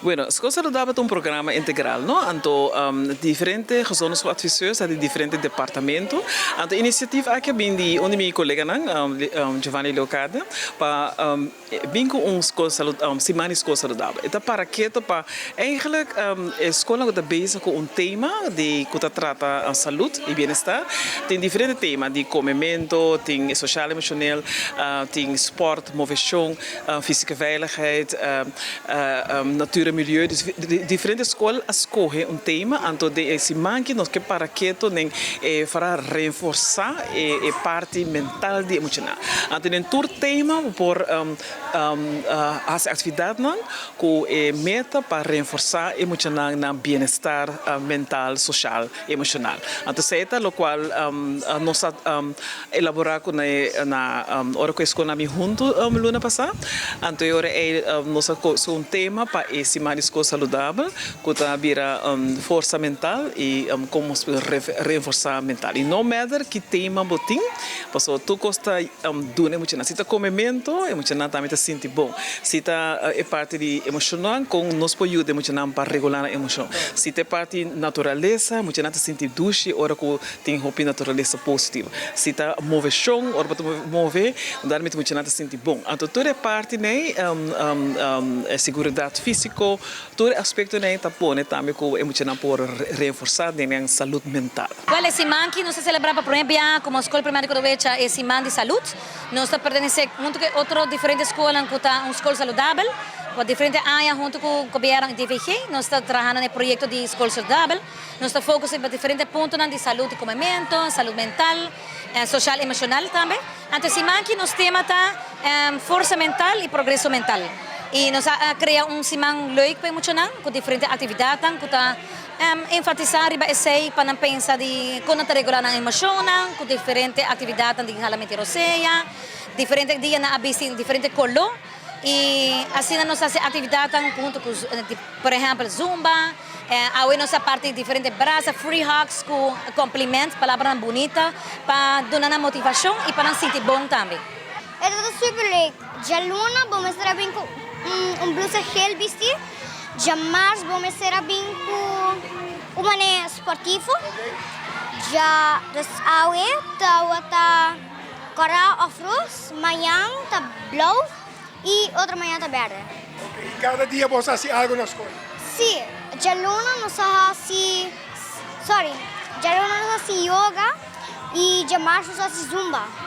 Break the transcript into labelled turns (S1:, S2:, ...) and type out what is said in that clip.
S1: Bueno, School Saudável é um programa integral, não? Então, diferentes gezondheidsadviseurs uit diferentes departamenten. A initiatief aqui vem de onde meu colega, Giovanni Leocada, para vir com school semana escola saudável. Então, para que para eigenlijk a escola está bezig com tema de que trata a saúde e bem-estar. Tem diferentes temas de comimento, tem social emocional, tem sport, movição, física veiligheid, natuur en milieu. Dus diferentes escolas escolhem tema, então esse manque nós que para que nem para reforçar a parte mental e emocional. Então em todo tema por as atividades não com meta para reforçar emocional na bem-estar mental, social, emocional. Então seita lo qual nós elaborar com na hora que a escola me junto luna passada. Então agora nós com tema para esse mais escola saudável, que está vira força mental e como reforçar mental. E não matter que tema botim, porque tu costa do emocional. Se está comimento, emocional também está sente bom. Se está parte de emocional, com nós podemos ajudar emocional para regular a emoção. Se tem parte natureza, emocional está sente duche, hora que tem roupa natureza positiva. Se está movição, hora para mover, darme emocional está sente bom. Então toda parte né segurança física, todo aspecto né está bom, né também com emocional por reforçar a saúde mental.
S2: Well, esse man que nós celebramos por exemplo como escola primária de Codovecha, esse man de saúde, nós pertencemos junto com outras diferentes escolas que está uma escola saudável, com diferentes áreas junto com o governo de DVG, nós estamos trabalhando no projeto de escola saudável, nós estamos focusando em diferentes pontos de saúde e comimento, saúde mental, social e emocional também. Então, esse man que nós temos força mental e progresso mental. E nós criamos semana leuk para emocional, com diferentes atividades, que está enfatizar riba essay para pensar de como regular a emoção, com diferentes atividades de realmente roceia, diferentes dias na abising diferentes color. E assim nós fazemos atividades junto com, por exemplo, zumba, aí nós parte de diferentes braças, free hugs, com cumprimentos, palavras bonitas, para dar uma motivação e para sentir bom também.
S3: É super leuk. Já luna, vamos ter bem com blusa gel vestir. Já março, vamos ter bem com mané esportivo. Já das aue, tá coral off-road, manhã tá blau e outra manhã tá verde.
S4: Okay. E cada dia você faz algo na escola?
S3: Sim, já luna nós fazemos yoga e já março nós fazemos zumba.